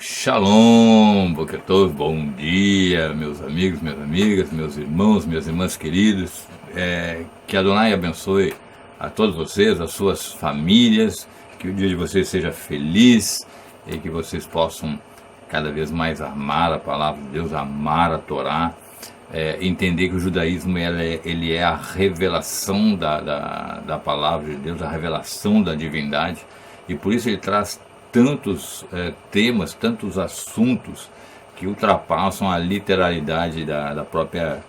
Shalom, Boker Tov, bom dia, meus amigos, minhas amigas, meus irmãos, minhas irmãs queridos. Que Adonai abençoe a todos vocês, as suas famílias, que o dia de vocês seja feliz e que vocês possam cada vez mais amar a palavra de Deus, amar a Torá, entender que o judaísmo ele é a revelação da palavra de Deus, a revelação da divindade, e por isso ele traz tantos temas, tantos assuntos que ultrapassam a literalidade da própria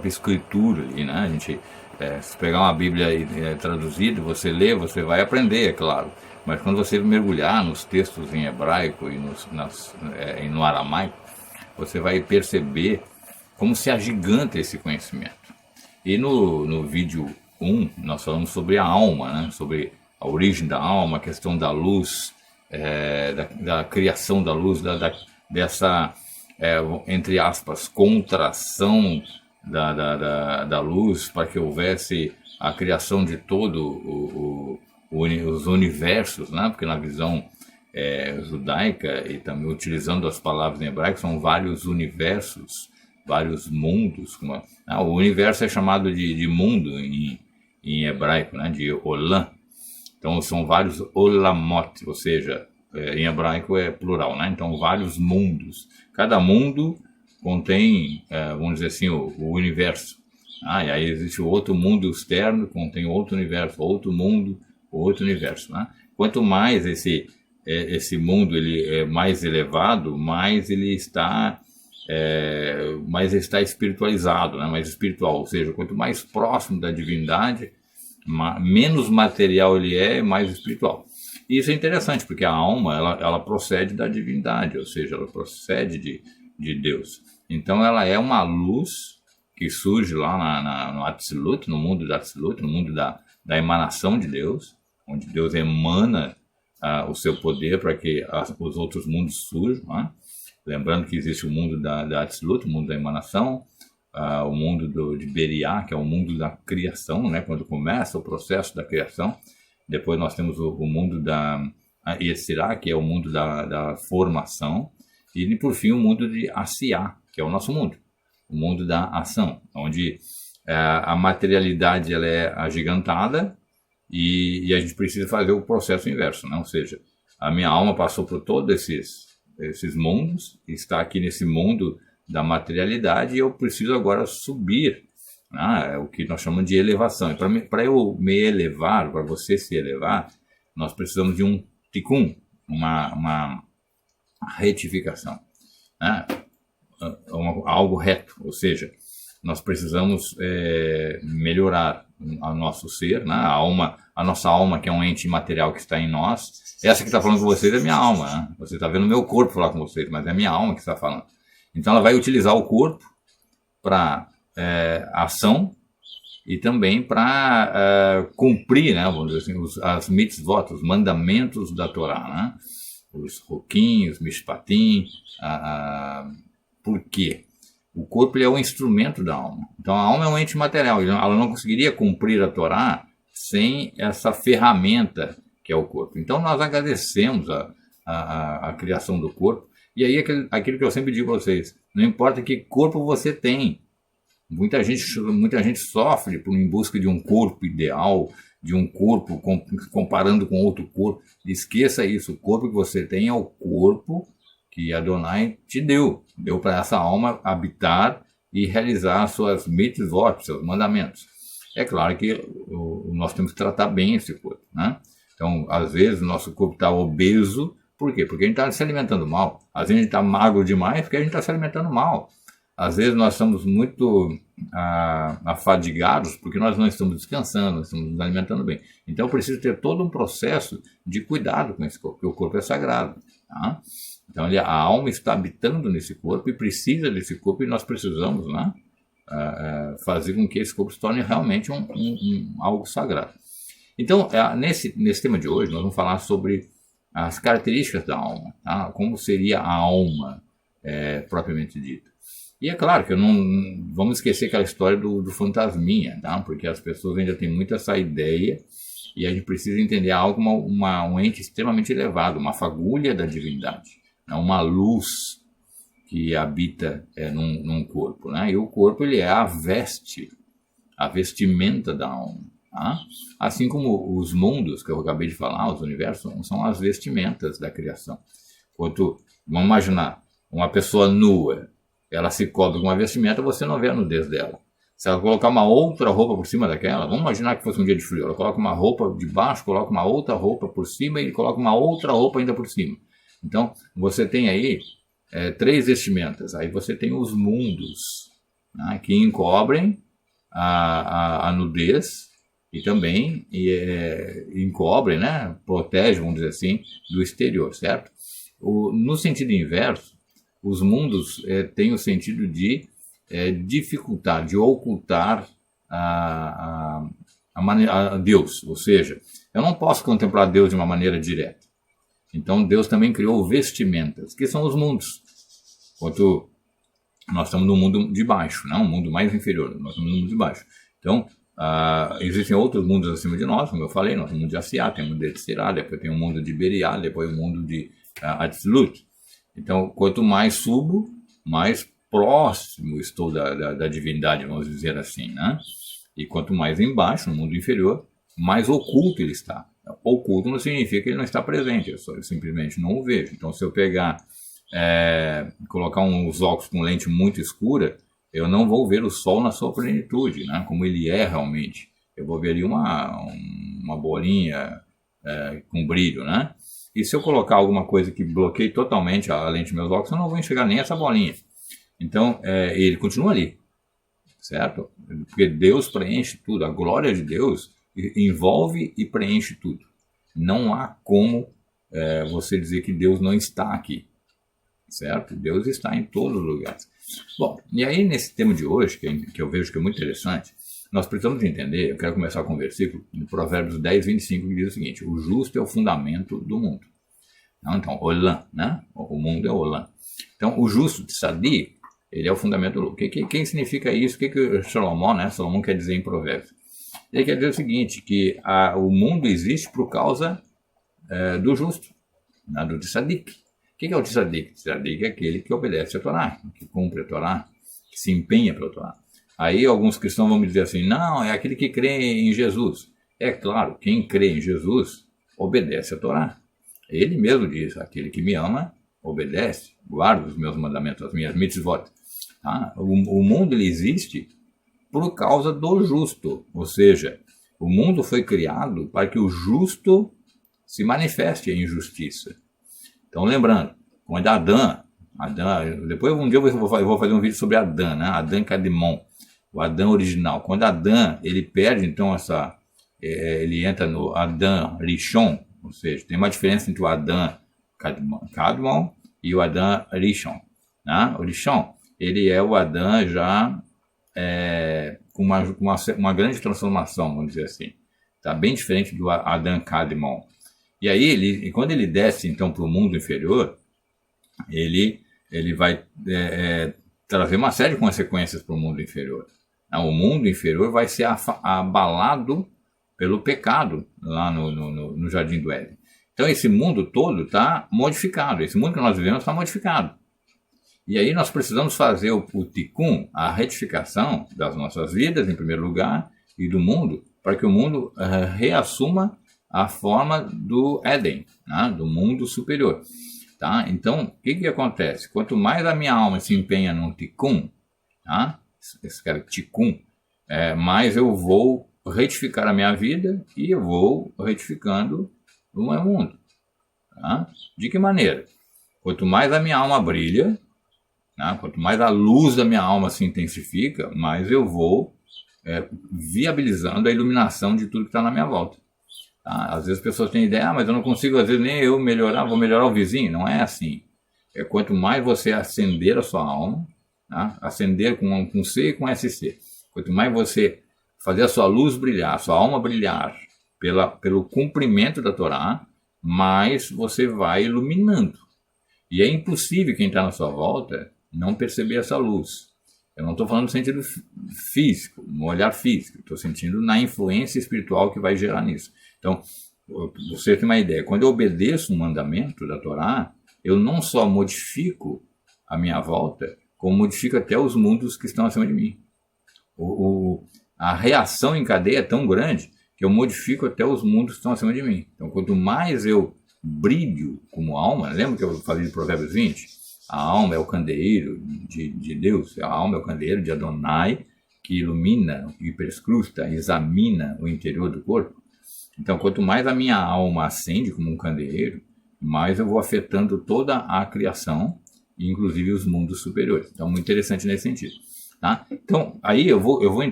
escritura ali, né? A gente, se pegar uma Bíblia traduzida, você lê, você vai aprender, é claro, mas quando você mergulhar nos textos em hebraico e no aramaico, você vai perceber como se agiganta esse conhecimento. E no vídeo 1, nós falamos sobre a alma, né? Sobre a origem da alma, a questão da luz, da criação da luz, dessa, entre aspas, contração da luz, para que houvesse a criação de todo os universos, né? Porque na visão judaica, e também utilizando as palavras em hebraico, são vários universos, vários mundos. O universo é chamado de mundo em hebraico, né? De olam. Então são vários olamot, ou seja, em hebraico é plural, né? Então vários mundos. Cada mundo contém, vamos dizer assim, o universo. E aí existe o outro mundo externo, contém outro universo, outro mundo, outro universo, né? Quanto mais esse mundo ele é mais elevado, mais ele está espiritualizado, né? Mais espiritual, ou seja, quanto mais próximo da divindade, menos material ele é, mais espiritual. E isso é interessante, porque a alma ela procede da divindade, ou seja, ela procede de Deus. Então ela é uma luz que surge lá no Atzilut, no mundo da Atzilut, no mundo da emanação de Deus, onde Deus emana o seu poder para que os outros mundos surjam, né? Lembrando que existe o mundo da Atzilut, o mundo da emanação, o mundo de Beriá, que é o mundo da criação, né? Quando começa o processo da criação. Depois nós temos o mundo da Yetzirá, que é o mundo da formação. E por fim o mundo de Asiá, que é o nosso mundo, o mundo da ação, onde a materialidade ela é agigantada e a gente precisa fazer o processo inverso, né? Ou seja, a minha alma passou por todos esses mundos, está aqui nesse mundo da materialidade, e eu preciso agora subir, né? É o que nós chamamos de elevação. E para eu me elevar, para você se elevar, nós precisamos de um tikkun, uma retificação, né? Algo reto, ou seja, nós precisamos melhorar o nosso ser, né? A nossa alma, que é um ente imaterial que está em nós. Essa que está falando com vocês é minha alma, né? Você está vendo o meu corpo falar com vocês, mas é minha alma que está falando. Então ela vai utilizar o corpo para ação e também para cumprir, né, vamos dizer assim, as mitzvot, os mandamentos da Torá, né? Os roquinhos, mishpatim. Por quê? O corpo ele é um instrumento da alma. Então a alma é um ente material, ela não conseguiria cumprir a Torá sem essa ferramenta que é o corpo. Então nós agradecemos a criação do corpo. E aí aquilo que eu sempre digo a vocês, não importa que corpo você tem. Muita gente sofre em busca de um corpo ideal, de um corpo comparando com outro corpo. Esqueça isso, o corpo que você tem é o corpo que Adonai te deu para essa alma habitar e realizar suas mitzvot, seus mandamentos. É claro que nós temos que tratar bem esse corpo, né? Então, às vezes, o nosso corpo está obeso. Por quê? Porque a gente está se alimentando mal. Às vezes a gente está magro demais porque a gente está se alimentando mal. Às vezes nós estamos muito afadigados porque nós não estamos descansando, nós estamos nos alimentando bem. Então eu preciso ter todo um processo de cuidado com esse corpo, porque o corpo é sagrado, tá? Então a alma está habitando nesse corpo e precisa desse corpo, e nós precisamos, né, fazer com que esse corpo se torne realmente algo sagrado. Então nesse tema de hoje nós vamos falar sobre as características da alma, tá? Como seria a alma propriamente dita. E é claro que não vamos esquecer aquela história do fantasminha, tá? Porque as pessoas ainda têm muito essa ideia, e a gente precisa entender algo, um ente extremamente elevado, uma fagulha da divindade. é uma luz que habita num corpo, né? E o corpo ele é a vestimenta da alma. Tá? Assim como os mundos que eu acabei de falar, os universos, são as vestimentas da criação. Vamos imaginar, uma pessoa nua, ela se cobre com uma vestimenta, você não vê a nudez dela. Se ela colocar uma outra roupa por cima daquela, vamos imaginar que fosse um dia de frio, ela coloca uma roupa de baixo, coloca uma outra roupa por cima e coloca uma outra roupa ainda por cima. Então, você tem aí 3 vestimentas. Aí você tem os mundos, né, que encobrem a nudez e também encobrem, né, protegem, vamos dizer assim, do exterior, certo? No sentido inverso, os mundos têm o sentido de dificultar, de ocultar a Deus. Ou seja, eu não posso contemplar Deus de uma maneira direta. Então Deus também criou vestimentas, que são os mundos. Enquanto nós estamos no mundo de baixo, não? Um mundo mais inferior, nós estamos no mundo de baixo. Então, existem outros mundos acima de nós, como eu falei, nós temos o mundo de Asiá, tem o mundo de Etzirá, depois tem o mundo de Beriá, depois o mundo de Atzilut. Então, quanto mais subo, mais próximo estou da divindade, vamos dizer assim, né? E quanto mais embaixo, no mundo inferior, mais oculto ele está. Oculto não significa que ele não está presente, eu simplesmente não o vejo. Então, se eu pegar, colocar uns óculos com lente muito escura, eu não vou ver o sol na sua plenitude, né? Como ele é realmente. Eu vou ver ali uma bolinha com brilho, né? E se eu colocar alguma coisa que bloqueie totalmente a lente dos meus óculos, eu não vou enxergar nem essa bolinha. Então, ele continua ali, certo? Porque Deus preenche tudo, a glória de Deus envolve e preenche tudo. Não há como você dizer que Deus não está aqui, certo? Deus está em todos os lugares. Bom, e aí nesse tema de hoje, que eu vejo que é muito interessante, nós precisamos entender, eu quero começar com um versículo de Provérbios 10, 25, que diz o seguinte: o justo é o fundamento do mundo. Então, Olam, né? O mundo é Olam. Então, o justo, Tzadik, ele é o fundamento do mundo. Quem significa isso? O que Salomão, né? Salomão quer dizer em Provérbios? Ele quer dizer o seguinte, que o mundo existe por causa do justo, né? Do Tzadik. O que é o Tzadik? Tzadik é aquele que obedece a Torá, que cumpre a Torá, que se empenha pela Torá. Aí alguns cristãos vão me dizer assim, não, é aquele que crê em Jesus. É claro, quem crê em Jesus obedece a Torá. Ele mesmo diz, aquele que me ama, obedece, guarda os meus mandamentos, as minhas mitzvot. Tá? O mundo ele existe por causa do justo, ou seja, o mundo foi criado para que o justo se manifeste em justiça. Então lembrando, quando Adão, depois um dia eu vou fazer um vídeo sobre Adão, né? Adão Kadmon, o Adão original. Quando Adão ele perde então ele entra no Adão Rishon, ou seja, tem uma diferença entre o Adão Kadmon e o Adão Rishon. Né? O Rishon, ele é o Adão já com uma grande transformação, vamos dizer assim. Está bem diferente do Adão Kadmon. E aí, quando ele desce então para o mundo inferior, ele vai trazer uma série de consequências para o mundo inferior. O mundo inferior vai ser abalado pelo pecado lá no Jardim do Éden. Então esse mundo todo está modificado, esse mundo que nós vivemos está modificado. E aí nós precisamos fazer o tikkun, a retificação das nossas vidas, em primeiro lugar, e do mundo, para que o mundo reassuma a forma do Éden, né, do mundo superior. Tá? Então, o que acontece? Quanto mais a minha alma se empenha no tikkun, tá? Esse cara tikkun, mais eu vou retificar a minha vida e eu vou retificando o meu mundo. Tá? De que maneira? Quanto mais a minha alma brilha, tá? Quanto mais a luz da minha alma se intensifica, mais eu vou viabilizando a iluminação de tudo que está na minha volta. Tá? Às vezes as pessoas têm ideia, mas eu não consigo, às vezes, nem eu melhorar, vou melhorar o vizinho. Não é assim. Quanto mais você acender a sua alma, tá? Acender com C e com SC. Quanto mais você fazer a sua luz brilhar, a sua alma brilhar pelo cumprimento da Torá, mais você vai iluminando. E é impossível quem está na sua volta não perceber essa luz. Eu não estou falando no sentido físico, no olhar físico. Estou sentindo na influência espiritual que vai gerar nisso. Então, você tem uma ideia. Quando eu obedeço um mandamento da Torá, eu não só modifico a minha volta, como modifico até os mundos que estão acima de mim. A reação em cadeia é tão grande que eu modifico até os mundos que estão acima de mim. Então, quanto mais eu brilho como alma, lembra que eu falei de Provérbios 20? A alma é o candeeiro de Deus, a alma é o candeeiro de Adonai, que ilumina e perscruta, examina o interior do corpo. Então, quanto mais a minha alma acende como um candeeiro, mais eu vou afetando toda a criação, inclusive os mundos superiores. Então, muito interessante nesse sentido. Tá? Então, aí eu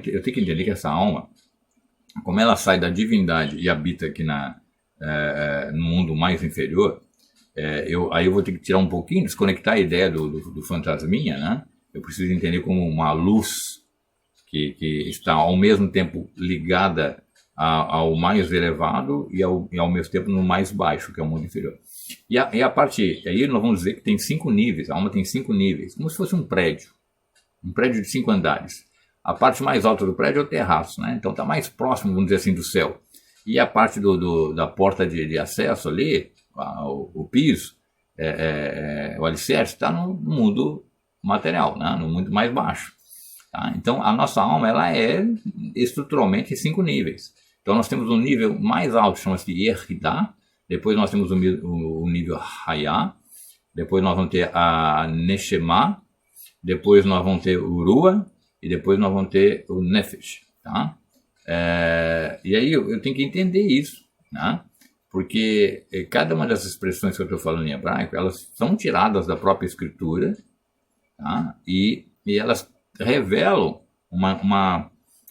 tenho que entender que essa alma, como ela sai da divindade e habita aqui no mundo mais inferior, aí eu vou ter que tirar um pouquinho, desconectar a ideia do fantasminha, né? Eu preciso entender como uma luz que está ao mesmo tempo ligada ao mais elevado e ao mesmo tempo no mais baixo, que é o mundo inferior. E a parte, aí nós vamos dizer que tem 5 níveis, a alma tem 5 níveis, como se fosse um prédio de 5 andares. A parte mais alta do prédio é o terraço, né? Então está mais próximo, vamos dizer assim, do céu. E a parte da porta de acesso ali, o piso, o alicerce, está no mundo material, né? No mundo mais baixo. Tá? Então a nossa alma ela é estruturalmente 5 níveis. Então nós temos um nível mais alto, chama-se Yehidá, depois nós temos o nível Hayá, depois nós vamos ter a Neshama, depois nós vamos ter o Rua e depois nós vamos ter o Nefesh. Tá? E aí eu tenho que entender isso, né? Porque cada uma dessas expressões que eu estou falando em hebraico, elas são tiradas da própria escritura, tá? E elas revelam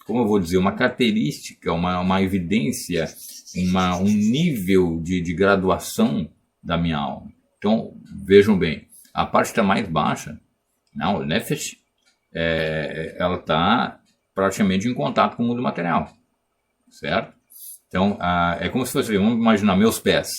como eu vou dizer, uma característica, uma evidência, um nível de graduação da minha alma. Então, vejam bem, a parte está mais baixa, não, o Nefesh, ela está praticamente em contato com o mundo material, certo? Então, é como se fosse, vamos imaginar meus pés,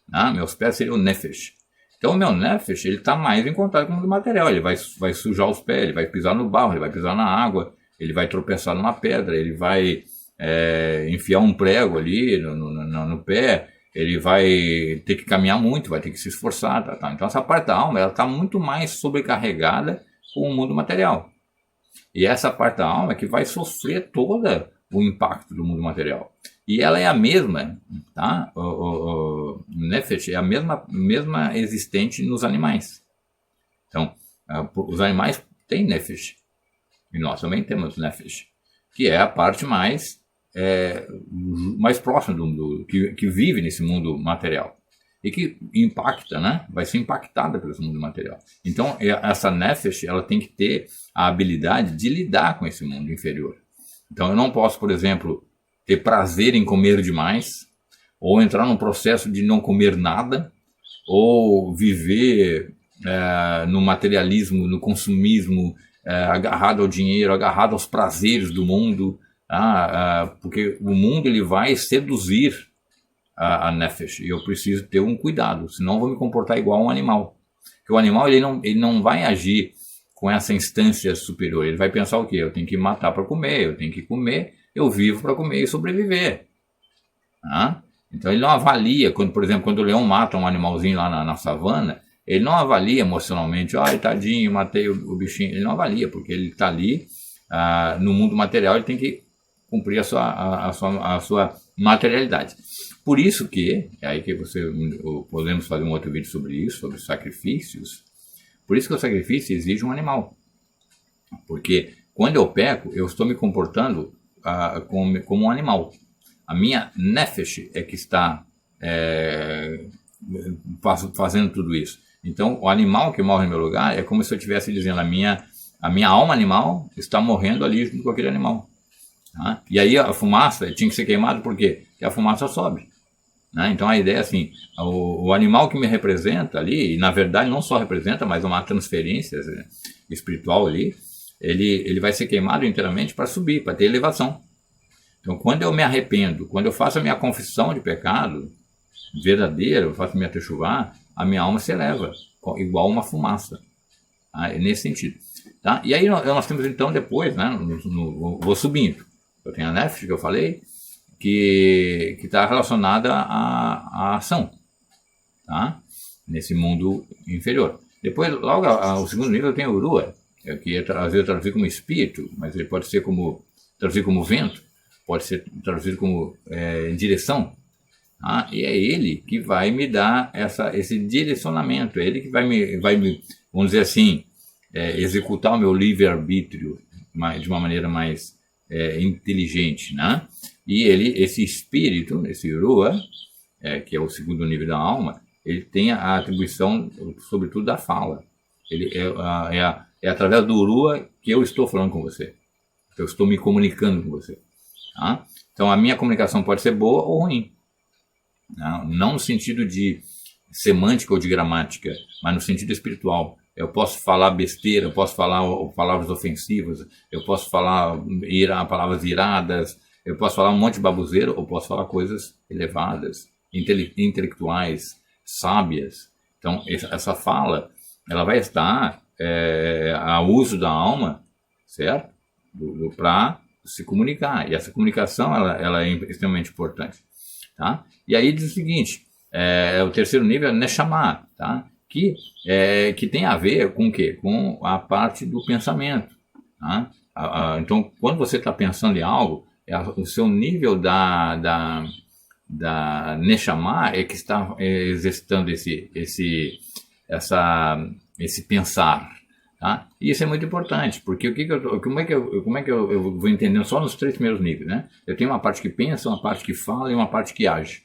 né? Meus pés seriam o Nefesh. Então, o meu Nefesh, ele está mais em contato com o mundo material, ele vai sujar os pés, ele vai pisar no barro, ele vai pisar na água, ele vai tropeçar numa pedra, ele vai enfiar um prego ali no pé, ele vai ter que caminhar muito, vai ter que se esforçar. Tá? Então essa parte da alma está muito mais sobrecarregada com o mundo material. E essa parte da alma é que vai sofrer todo o impacto do mundo material. E ela é a mesma, tá? O Nefesh é a mesma existente nos animais. Então, os animais têm Nefesh. E nós também temos Nefesh, que é a parte mais próxima que vive nesse mundo material. E que impacta, né? Vai ser impactada pelo mundo material. Então, essa Nefesh, ela tem que ter a habilidade de lidar com esse mundo inferior. Então, eu não posso, por exemplo, ter prazer em comer demais, ou entrar num processo de não comer nada, ou viver no materialismo, no consumismo, agarrado ao dinheiro, agarrado aos prazeres do mundo, porque o mundo ele vai seduzir a Nefesh, e eu preciso ter um cuidado, senão eu vou me comportar igual a um animal. Porque o animal ele não vai agir com essa instância superior, ele vai pensar o quê? Eu tenho que matar para comer, eu tenho que comer, eu vivo para comer e sobreviver. Então ele não avalia, por exemplo, quando o leão mata um animalzinho lá na savana, ele não avalia emocionalmente, ai tadinho, matei o bichinho, ele não avalia, porque ele está ali no mundo material, ele tem que cumprir a sua materialidade. Por isso que, aí que podemos fazer um outro vídeo sobre isso, sobre sacrifícios, por isso que o sacrifício exige um animal. Porque quando eu peco, eu estou me comportando como um animal. A minha Nefesh é que está fazendo tudo isso. Então, o animal que morre no meu lugar é como se eu estivesse dizendo, a minha alma animal está morrendo ali junto com aquele animal. Tá? E aí a fumaça tinha que ser queimada por quê? Porque a fumaça sobe. Né? Então a ideia é assim, o animal que me representa ali, e na verdade não só representa, mas é uma transferência espiritual ali, ele vai ser queimado inteiramente para subir, para ter elevação. Então quando eu me arrependo, quando eu faço a minha confissão de pecado verdadeira, eu faço minha techuvá, a minha alma se eleva, igual uma fumaça. Tá? É nesse sentido. Tá? E aí nós temos então depois, né, vou subindo. Eu tenho a Nefesh que eu falei, que está relacionada à ação. Tá? nesse mundo inferior. Depois, logo o segundo nível tem o Urua, que às vezes é traduzido como espírito, mas ele pode ser traduzido como vento, pode ser traduzido como direção. E é ele que vai me dar esse direcionamento, é ele que vai me vamos dizer assim, executar o meu livre-arbítrio de uma maneira mais inteligente, né? E esse espírito, esse Urua, que é o segundo nível da alma, ele tem a atribuição, sobretudo, da fala. Ele é através do Urua que eu estou falando com você, que eu estou me comunicando com você. Tá? Então, a minha comunicação pode ser boa ou ruim. Não no sentido de semântica ou de gramática, mas no sentido espiritual. Eu posso falar besteira, eu posso falar palavras ofensivas, eu posso falar palavras iradas, eu posso falar um monte de baboseira, ou posso falar coisas elevadas, intelectuais, sábias. Então, essa fala, ela vai estar ao uso da alma, certo? Para se comunicar. E essa comunicação, ela é extremamente importante. Tá? E aí diz o seguinte, o terceiro nível é Neshama, tá? Que tem a ver com o quê? Com a parte do pensamento. Tá? Então, quando você está pensando em algo, o seu nível da Neshama é que está exercitando esse pensar. Tá? E isso é muito importante, porque como é que eu vou entendendo só nos 3 primeiros níveis, né? Eu tenho uma parte que pensa, uma parte que fala e uma parte que age.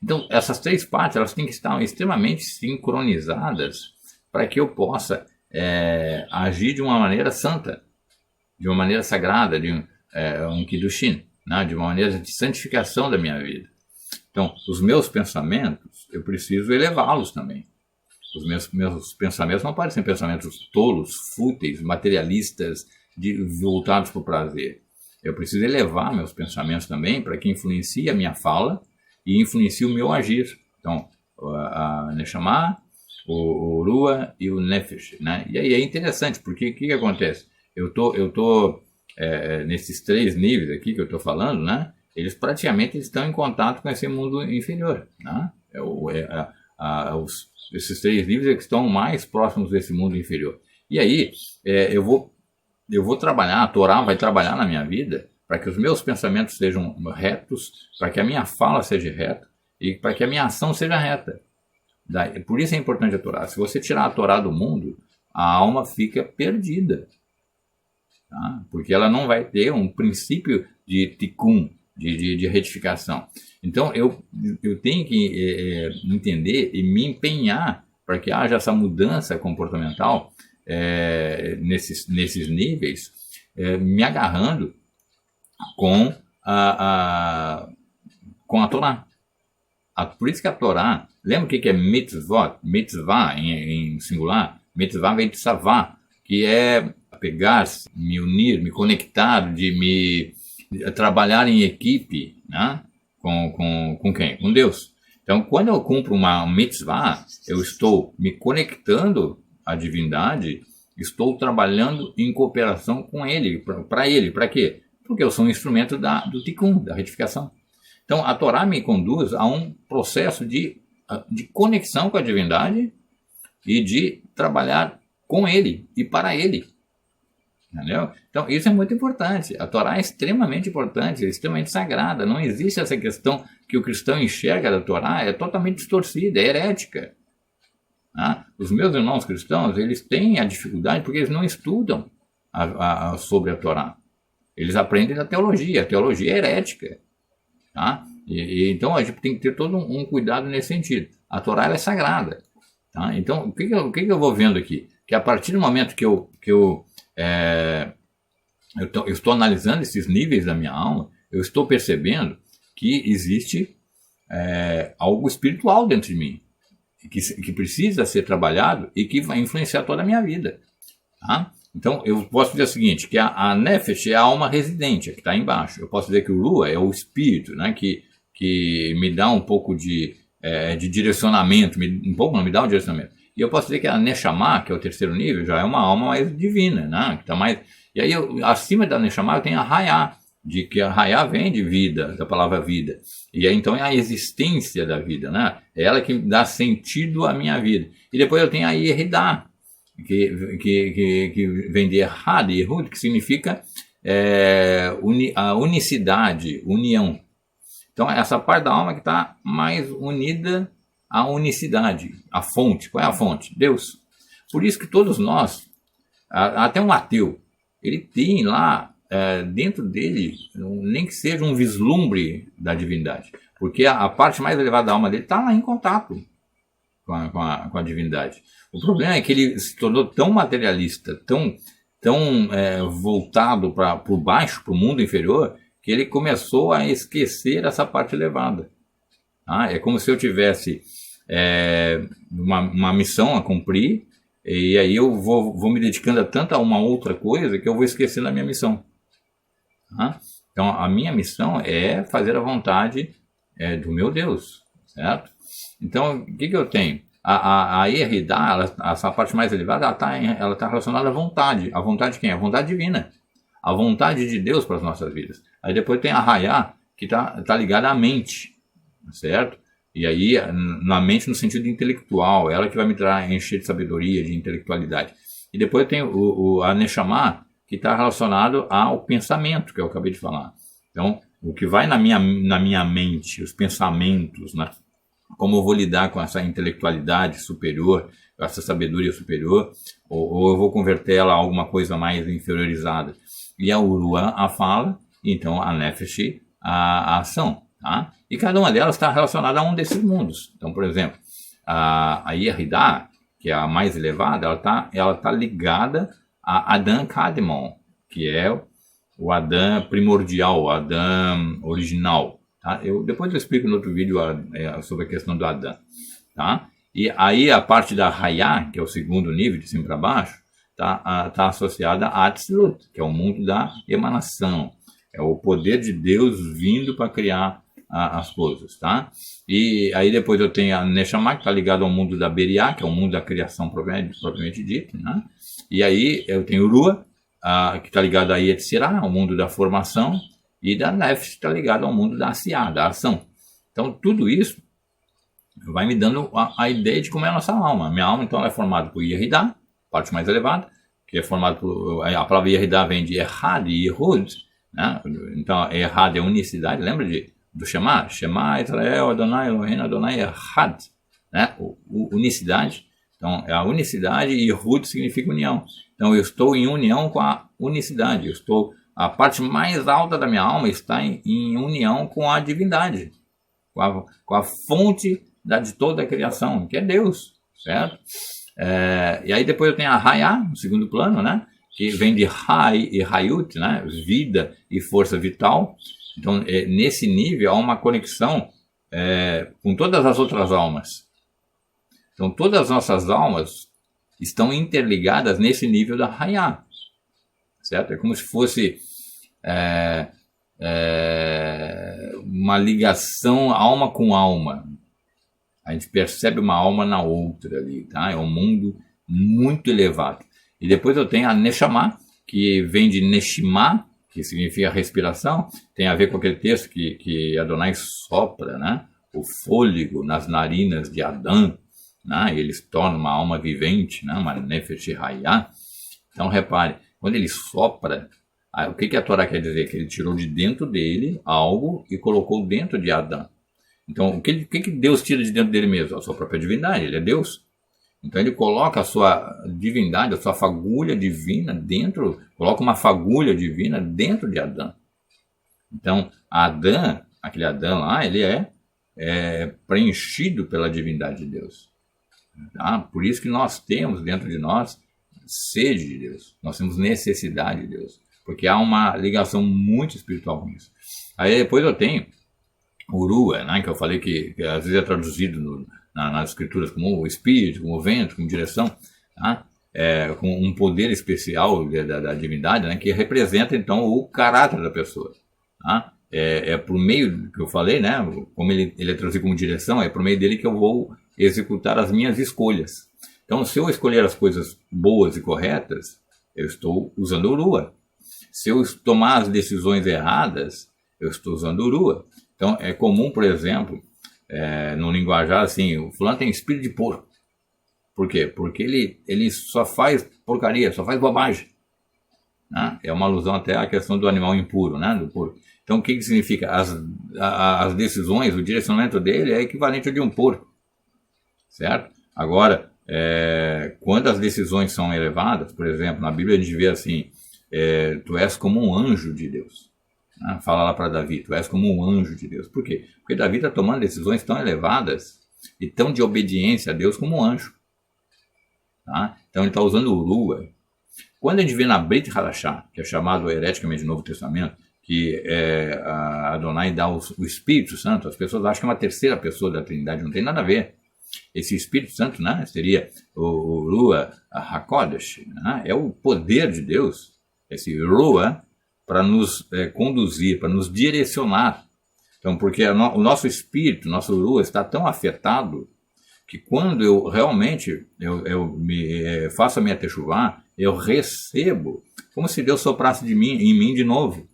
Então, essas 3 partes, elas têm que estar extremamente sincronizadas para que eu possa agir de uma maneira santa, de uma maneira sagrada, de um Kiddushin, né? De uma maneira de santificação da minha vida. Então, os meus pensamentos, eu preciso elevá-los também. Os meus pensamentos não podem ser pensamentos tolos, fúteis, materialistas, voltados para o prazer. Eu preciso elevar meus pensamentos também para que influencie a minha fala e influencie o meu agir. Então, a Neshama, o Urua e o Nefesh. Né? E aí é interessante, porque o que acontece? Eu tô nesses 3 níveis aqui que eu estou falando, né? Eles praticamente estão em contato com esse mundo inferior. Né? Esses 3 níveis que estão mais próximos desse mundo inferior. E aí, eu vou trabalhar, a Torá vai trabalhar na minha vida para que os meus pensamentos sejam retos, para que a minha fala seja reta e para que a minha ação seja reta. Por isso é importante a Torá. Se você tirar a Torá do mundo, a alma fica perdida. Tá? Porque ela não vai ter um princípio de tikkun, de retificação. Então, eu tenho que entender e me empenhar para que haja essa mudança comportamental nesses níveis, me agarrando com a Torá. Por isso que a Torá, lembra o que é mitzvot? Mitzvah em singular? Mitzvah vem de savá, que é pegar, me unir, me conectar, de trabalhar em equipe, né? Com quem? Com Deus. Então, quando eu cumpro uma mitzvah, eu estou me conectando à divindade, estou trabalhando em cooperação com Ele, para quê? Porque eu sou um instrumento do tikkun, da retificação. Então, a Torá me conduz a um processo de conexão com a divindade e de trabalhar com Ele e para Ele. Entendeu? Então, isso é muito importante. A Torá é extremamente importante, é extremamente sagrada. Não existe essa questão que o cristão enxerga da Torá, é totalmente distorcida, é herética. Tá? Os meus irmãos cristãos, eles têm a dificuldade porque eles não estudam sobre a Torá. Eles aprendem da teologia. A teologia é herética. Tá? Então, a gente tem que ter todo um cuidado nesse sentido. A Torá ela é sagrada. Tá? Então, o que eu vou vendo aqui? Que a partir do momento que eu estou analisando esses níveis da minha alma, eu estou percebendo que existe algo espiritual dentro de mim, que precisa ser trabalhado e que vai influenciar toda a minha vida. Tá? Então, eu posso dizer o seguinte, que a Nefesh é a alma residente, a que está embaixo. Eu posso dizer que o Urua é o espírito, né, que me dá um pouco de direcionamento, me dá um direcionamento. E eu posso dizer que a Neshama, que é o terceiro nível, já é uma alma mais divina, né? Que tá mais... E aí, acima da Neshama, eu tenho a Hayá, de que a Hayá vem de vida, da palavra vida. E aí, então é a existência da vida, né? É ela que dá sentido à minha vida. E depois eu tenho a Yeridá, que vem de Errad, Yehud, que significa a unicidade, união. Então essa parte da alma que está mais unida à unicidade, a fonte. Qual é a fonte? Deus. Por isso que todos nós, até um ateu, ele tem lá dentro dele, nem que seja um vislumbre da divindade, porque a parte mais elevada da alma dele está lá em contato com a divindade. O problema é que ele se tornou tão materialista, tão voltado por baixo, para o mundo inferior, que ele começou a esquecer essa parte elevada. É como se eu tivesse uma missão a cumprir, e aí eu vou me dedicando tanto a uma outra coisa que eu vou esquecendo a minha missão. Então a minha missão é fazer a vontade do meu Deus, certo? Então o que eu tenho? A Yeridá, essa parte mais elevada, ela tá relacionada à vontade. A vontade de quem? A vontade divina. A vontade de Deus para as nossas vidas. Aí depois tem a Hayá, que tá ligada à mente, certo? E aí, na mente no sentido intelectual, ela que vai me encher de sabedoria, de intelectualidade. E depois tem a Neshama, que está relacionado ao pensamento, que eu acabei de falar. Então, o que vai na minha mente, os pensamentos, né? Como eu vou lidar com essa intelectualidade superior, com essa sabedoria superior, ou eu vou convertê-la a alguma coisa mais inferiorizada. E a Urua, a fala, então a Nefesh, a ação. Tá? E cada uma delas está relacionada a um desses mundos. Então, por exemplo, a Yeridá, que é a mais elevada, ela tá ligada a Adam Kadmon, que é o Adam primordial, o Adam original. Tá? Depois eu explico no outro vídeo sobre a questão do Adam. Tá? E aí a parte da Hayá, que é o segundo nível, de cima para baixo, tá associada a Atzilut, que é o mundo da emanação. É o poder de Deus vindo para criar as coisas. Tá? E aí depois eu tenho a Neshama, que está ligado ao mundo da Beriá, que é o mundo da criação propriamente dito. Né? E aí eu tenho Urua, que está ligado a Yetzirah, ao mundo da formação, e da Nefesh, que está ligado ao mundo da Asiá, da ação. Então tudo isso vai me dando a ideia de como é a nossa alma. Minha alma, então, ela é formada por Yeridá, parte mais elevada, que é formada por... A palavra Yeridá vem de Errad e Yehud, né? Então, Errad é unicidade, lembra do Shema? Shema Israel, Adonai Eloheinu, Adonai Errad, né? Unicidade. Então, é a unicidade e Yehud significa união. Então, eu estou em união com a unicidade. A parte mais alta da minha alma está em união com a divindade, com a fonte de toda a criação, que é Deus, certo? E aí depois eu tenho a Hayá, no segundo plano, né? Que vem de Hay e Hayut, né? Vida e força vital. Então, nesse nível há uma conexão com todas as outras almas. Então, todas as nossas almas estão interligadas nesse nível da Hayá, certo? É como se fosse uma ligação alma com alma. A gente percebe uma alma na outra ali, tá? É um mundo muito elevado. E depois eu tenho a Neshama, que vem de Neshima, que significa respiração. Tem a ver com aquele texto que Adonai sopra, né? O fôlego nas narinas de Adão, né? E ele se torna uma alma vivente, né? Uma Nefesh Hayá. Então repare, quando ele sopra, o que a Torá quer dizer? Que ele tirou de dentro dele algo e colocou dentro de Adão. Então, o que Deus tira de dentro dele mesmo? A sua própria divindade, ele é Deus. Então, ele coloca a sua divindade, a sua fagulha divina dentro, coloca uma fagulha divina dentro de Adão. Então, Adão, aquele Adão lá, ele é preenchido pela divindade de Deus. Tá? Por isso que nós temos dentro de nós sede de Deus, nós temos necessidade de Deus, porque há uma ligação muito espiritual com isso. Aí depois eu tenho Urua, né, que eu falei que às vezes é traduzido nas escrituras como o espírito, como o vento, como direção, tá? Com um poder especial da divindade, né, que representa então o caráter da pessoa. Tá? Por meio que eu falei, né, como ele é traduzido como direção, é por meio dele que eu vou executar as minhas escolhas. Então, se eu escolher as coisas boas e corretas, eu estou usando Urua. Se eu tomar as decisões erradas, eu estou usando o Rua. Então, é comum, por exemplo, no linguajar assim, o fulano tem espírito de porco. Por quê? Porque ele só faz porcaria, só faz bobagem. Né? É uma alusão até à questão do animal impuro, né? Do porco. Então, o que significa? As decisões, o direcionamento dele é equivalente ao de um porco. Certo? Agora, quando as decisões são elevadas, por exemplo, na Bíblia a gente vê assim, tu és como um anjo de Deus. Né? Fala lá para Davi, tu és como um anjo de Deus. Por quê? Porque Davi está tomando decisões tão elevadas e tão de obediência a Deus como um anjo. Tá? Então ele está usando o Rua. Quando a gente vê na Brit Hadashah, que é chamado hereticamente Novo Testamento, que a Adonai dá o Espírito Santo, as pessoas acham que é uma terceira pessoa da Trindade, não tem nada a ver. Esse Espírito Santo, né, seria o Rua HaKodesh, né, é o poder de Deus, esse Rua, para nos conduzir, para nos direcionar. Então, porque o nosso espírito, nosso Rua está tão afetado que quando eu realmente faço a minha techuvá, eu recebo como se Deus soprasse em mim de novo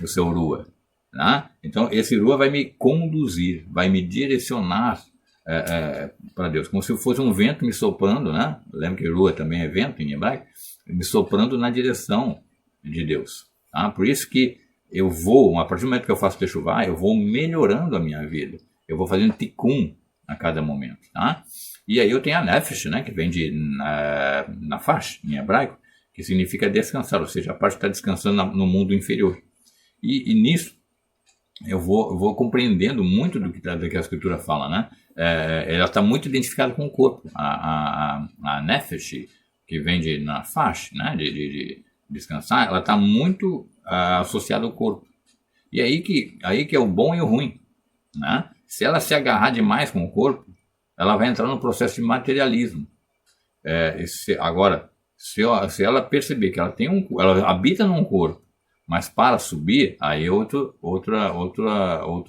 o seu Rua. Né? Então, esse Rua vai me conduzir, vai me direcionar para Deus, como se fosse um vento me soprando, né? Lembra que Rua também é vento em hebraico, me soprando na direção de Deus. Tá? Por isso que eu vou, a partir do momento que eu faço techuvá, eu vou melhorando a minha vida, eu vou fazendo tikkun a cada momento. Tá? E aí eu tenho a nefesh, né? Que vem de nafash em hebraico, que significa descansar, ou seja, a parte está descansando no mundo inferior. E nisso eu vou compreendendo muito do que a Escritura fala, né? Ela está muito identificada com o corpo. A nefesh, que vem de nafash, né? De descansar, ela está muito associada ao corpo. E aí que é o bom e o ruim. Né? Se ela se agarrar demais com o corpo, ela vai entrar no processo de materialismo. Agora, se ela perceber que ela habita num corpo, mas para subir, aí é outro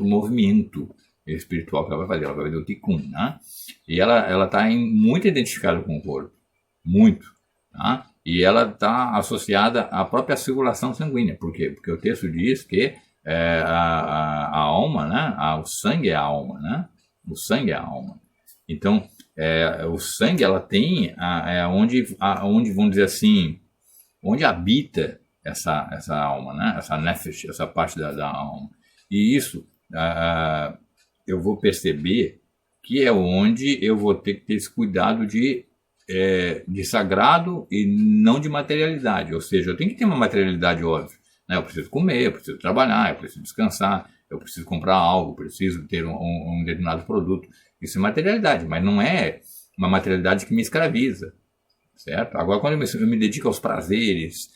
movimento espiritual que ela vai fazer. Ela vai fazer o tikkun, né? E ela está muito identificada com o corpo. Muito. Tá? E ela está associada à própria circulação sanguínea. Por quê? Porque o texto diz que a alma, né? O sangue é a alma, né? O sangue é a alma. Então, o sangue, ela tem onde, vamos dizer assim, onde habita essa alma, né? Essa nefesh, essa parte da alma. E isso eu vou perceber que é onde eu vou ter que ter esse cuidado de sagrado e não de materialidade. Ou seja, eu tenho que ter uma materialidade óbvia. Né? Eu preciso comer, eu preciso trabalhar, eu preciso descansar, eu preciso comprar algo, eu preciso ter um determinado produto. Isso é materialidade, mas não é uma materialidade que me escraviza. Certo? Agora, quando eu me dedico aos prazeres,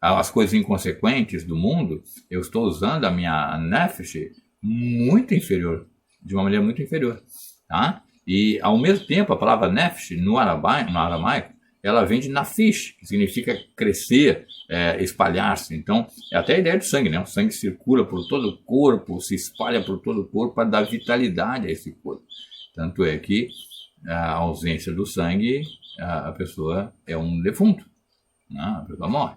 às coisas inconsequentes do mundo, eu estou usando a minha nefesh muito inferior, de uma maneira muito inferior. Tá? E, ao mesmo tempo, a palavra nefesh, no aramaico, ela vem de nafish, que significa crescer, espalhar-se. Então, é até a ideia do sangue, né? O sangue circula por todo o corpo, se espalha por todo o corpo para dar vitalidade a esse corpo. Tanto é que a ausência do sangue, a pessoa é um defunto. Né? A pessoa morre.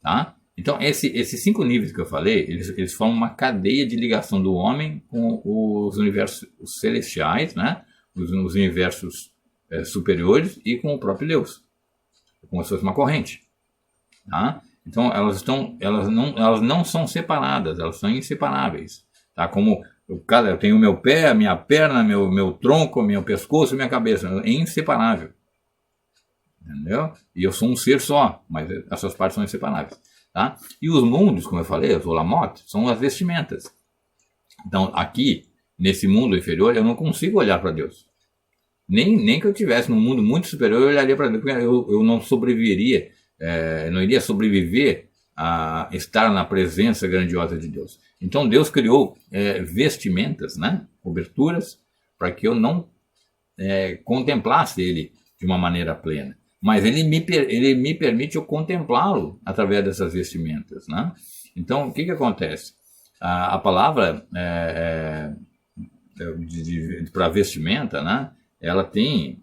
Tá? Então, esses 5 níveis que eu falei, eles formam uma cadeia de ligação do homem com os universos celestiais, né? Os universos superiores e com o próprio Deus, como se fosse uma corrente. Tá? Então, elas não são separadas, elas são inseparáveis. Tá? Como eu tenho o meu pé, a minha perna, meu tronco, meu pescoço e minha cabeça, é inseparável. Entendeu? E eu sou um ser só, mas essas partes são inseparáveis. Tá? E os mundos, como eu falei, os olamot, são as vestimentas. Então, aqui, nesse mundo inferior, eu não consigo olhar para Deus. Nem que eu estivesse num mundo muito superior, eu olharia para Deus, porque eu não sobreviveria, não iria sobreviver a estar na presença grandiosa de Deus. Então, Deus criou vestimentas, né? Coberturas, para que eu não contemplasse Ele de uma maneira plena. Mas ele me permite eu contemplá-lo através dessas vestimentas. Né? Então, o que acontece? A palavra para vestimenta, né? ela tem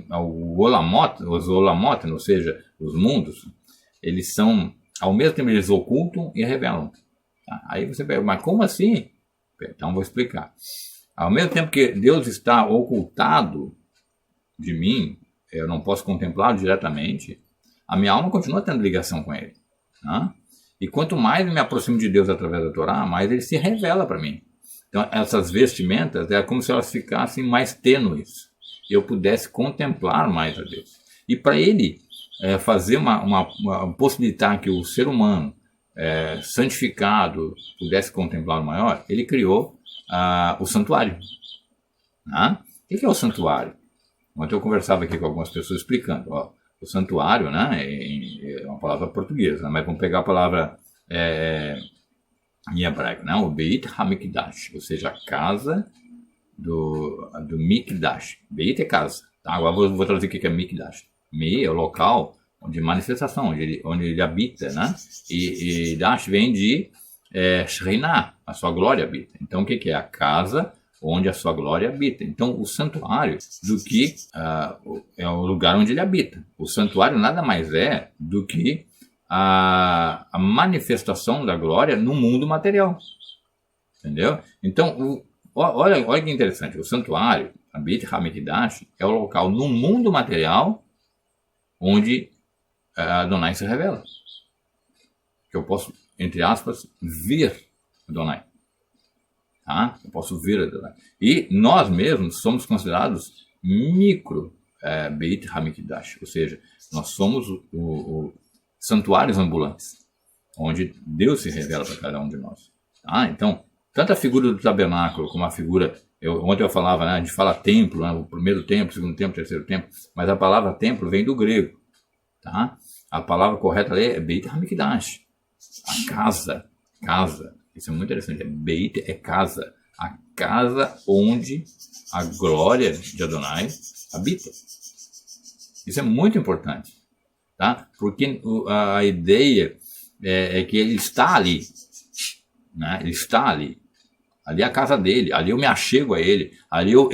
o olamot, os olamot, ou seja, os mundos, eles são, ao mesmo tempo eles ocultam e revelam. Tá? Aí você pergunta, mas como assim? Então vou explicar. Ao mesmo tempo que Deus está ocultado de mim, eu não posso contemplá-lo diretamente, a minha alma continua tendo ligação com ele. Tá? E quanto mais eu me aproximo de Deus através da Torá, mais ele se revela para mim. Então essas vestimentas é como se elas ficassem mais tênues, e eu pudesse contemplar mais a Deus. E para ele fazer possibilitar que o ser humano santificado pudesse contemplar o maior, ele criou o santuário. Tá? O que é o santuário? Ontem eu conversava aqui com algumas pessoas explicando. Ó, o santuário, né, é uma palavra portuguesa, né, mas vamos pegar a palavra em hebraico, né, o Beit HaMikdash, ou seja, a casa do Mikdash. Beit é casa. Tá? Agora vou traduzir o que é Mikdash. Mi é o local de manifestação, onde ele habita, né? E Dash vem de Shekhinah, a sua glória habita. Então o que é? A casa onde a sua glória habita. Então o santuário é o lugar onde ele habita. O santuário nada mais é do que a manifestação da glória no mundo material. Entendeu? Então, olha que interessante. O santuário, a Beit HaMikdash, é o local no mundo material onde Adonai se revela. Que eu posso, entre aspas, ver Adonai. Tá? Eu posso ver Adonai. E nós mesmos somos considerados micro Beit HaMikdash. Ou seja, nós somos o santuários ambulantes, onde Deus se revela para cada um de nós. Tá? Então, tanto a figura do tabernáculo como a figura... Ontem eu falava, né, a gente fala templo, né, o primeiro templo, o segundo templo, o terceiro templo, mas a palavra templo vem do grego. Tá? A palavra correta ali é Beit HaMikdash, a casa, casa. Isso é muito interessante, Beit é casa, a casa onde a glória de Adonai habita. Isso é muito importante, tá? Porque a ideia é que ele está ali, né? Ele está ali. Ali é a casa dele, ali eu me achego a ele, ali eu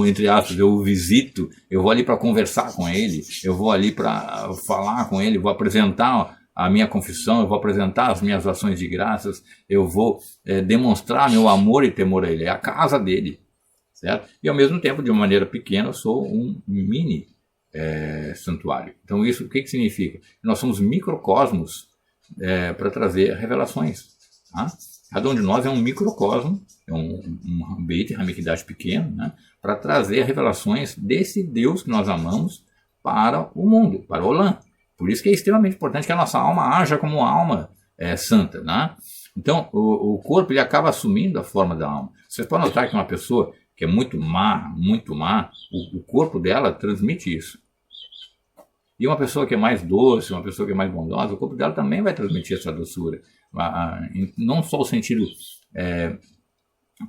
entre aspas, eu o visito, eu vou ali para conversar com ele, eu vou ali para falar com ele, vou apresentar a minha confissão, eu vou apresentar as minhas ações de graças, eu vou demonstrar meu amor e temor a ele, é a casa dele, certo? E ao mesmo tempo, de uma maneira pequena, eu sou um mini santuário. Então isso, o que significa? Nós somos microcosmos para trazer revelações, tá? Cada um de nós é um microcosmo, é um Beit HaMikdash pequeno, né, para trazer revelações desse Deus que nós amamos para o mundo, para o Olam. Por isso que é extremamente importante que a nossa alma haja como alma santa. Né? Então, o corpo ele acaba assumindo a forma da alma. Vocês podem notar que uma pessoa que é muito má, o corpo dela transmite isso. E uma pessoa que é mais doce, uma pessoa que é mais bondosa, o corpo dela também vai transmitir essa doçura. Não só o sentido,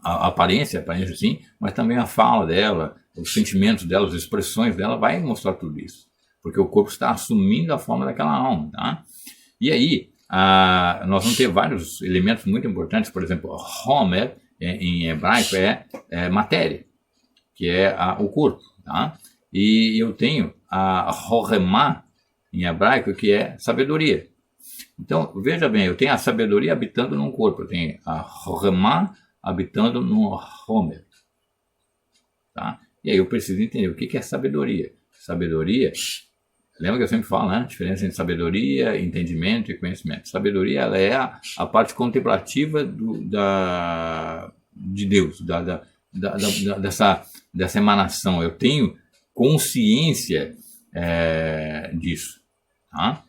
a aparência sim, mas também a fala dela, os sentimentos dela, as expressões dela, vai mostrar tudo isso. Porque o corpo está assumindo a forma daquela alma. Tá? E aí, nós vamos ter vários elementos muito importantes, por exemplo, Homer, em hebraico, é matéria, que é o corpo. Tá? E eu tenho a Horemá, em hebraico, que é sabedoria. Então, veja bem, eu tenho a sabedoria habitando num corpo, eu tenho a Horemá habitando no Homer. Tá? E aí eu preciso entender o que é sabedoria. Sabedoria, lembra que eu sempre falo, né? A diferença entre sabedoria, entendimento e conhecimento. Sabedoria ela é a parte contemplativa de Deus, dessa emanação. Eu tenho consciência disso, tá?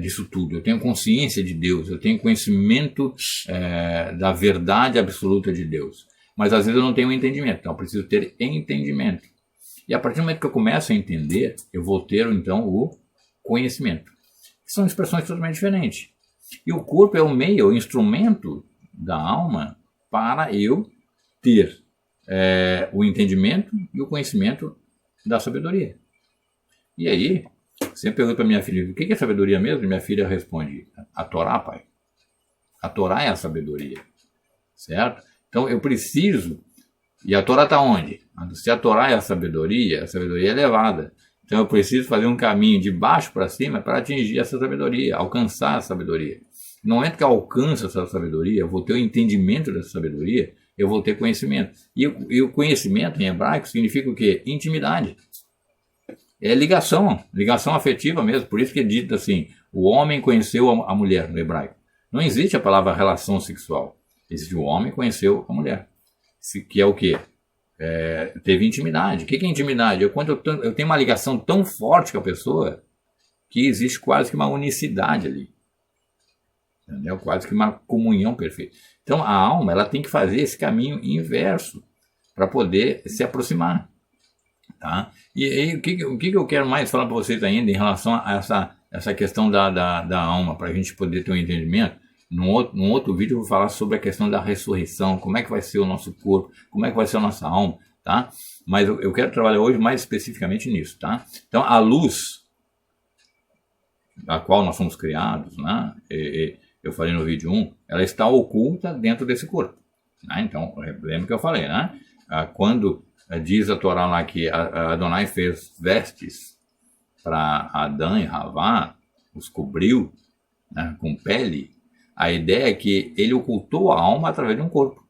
Disso tudo. Eu tenho consciência de Deus, eu tenho conhecimento da verdade absoluta de Deus. Mas às vezes eu não tenho entendimento, então eu preciso ter entendimento. E a partir do momento que eu começo a entender, eu vou ter então o conhecimento. São expressões totalmente diferentes. E o corpo é o meio, o instrumento da alma para eu ter o entendimento e o conhecimento da sabedoria. E aí, sempre pergunto para minha filha, o que é sabedoria mesmo? E minha filha responde, a Torá, pai. A Torá é a sabedoria, certo? Então eu preciso, e a Torá está onde? Se a Torá é a sabedoria é elevada. Então eu preciso fazer um caminho de baixo para cima para atingir essa sabedoria, alcançar a sabedoria. No momento que eu alcanço essa sabedoria, eu vou ter o entendimento dessa sabedoria, eu vou ter conhecimento. E o conhecimento em hebraico significa o quê? Intimidade. É ligação afetiva mesmo. Por isso que é dito assim, o homem conheceu a mulher no hebraico. Não existe a palavra relação sexual. Existe o homem conheceu a mulher. Que é o quê? Teve intimidade. O que é intimidade? Quando eu tenho uma ligação tão forte com a pessoa que existe quase que uma unicidade ali. Entendeu? Quase que uma comunhão perfeita. Então a alma ela tem que fazer esse caminho inverso para poder se aproximar. Tá? E aí o que eu quero mais falar para vocês ainda em relação a essa questão da alma, para a gente poder ter um entendimento. Num outro vídeo eu vou falar sobre a questão da ressurreição, como é que vai ser o nosso corpo, como é que vai ser a nossa alma, tá? Mas eu quero trabalhar hoje mais especificamente nisso, tá? Então a luz da qual nós somos criados, né? Eu falei no vídeo 1, ela está oculta dentro desse corpo, né? Então lembra que eu falei, né? Quando diz a Torá lá que Adonai fez vestes para Adão e Havá, os cobriu, né, com pele. A ideia é que ele ocultou a alma através de um corpo.